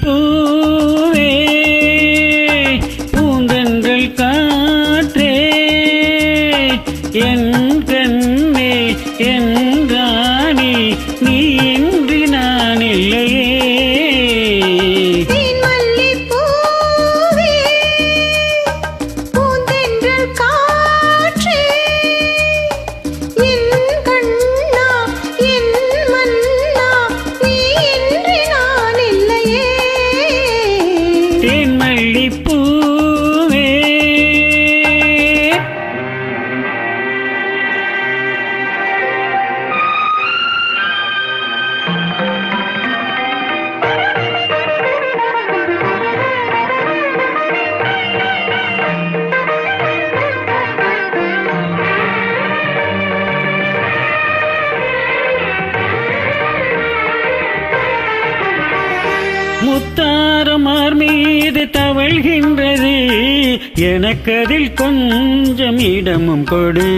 பூவே பூந்தென்றல் காற்றே என் கண்ணே என் ராணி நீ இன்றி நான் இல்லையே. முத்தாரமார் மீது தவழ்கின்றது எனக்கதில் கொஞ்சம் இடமும் கொடு.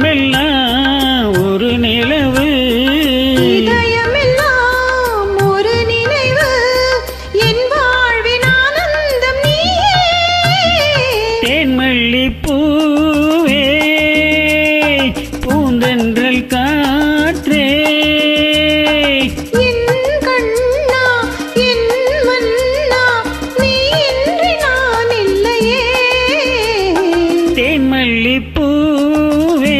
உலகமெல்லாம் ஒரு நிலவு பூவே பூந்தென்றல் காற்றே என் கண்ணா என் மன்னா நீ இன்றி நான் இல்லையே. தேன்மல்லி பூவே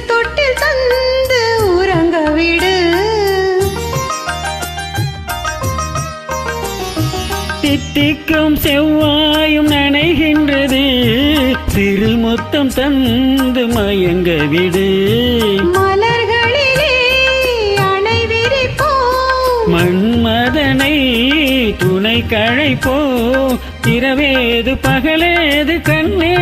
தொட்டில் தந்து உறங்க விடு. தித்திக்கும் செவ்வாயும் நனைகின்றது சிறு முத்தம் தந்து மயங்க விடு. மலர்களிலே அணை விரிப்போம் மன்மதனை துணை கழைப்போ இரவேது பகலேது கண்ணே.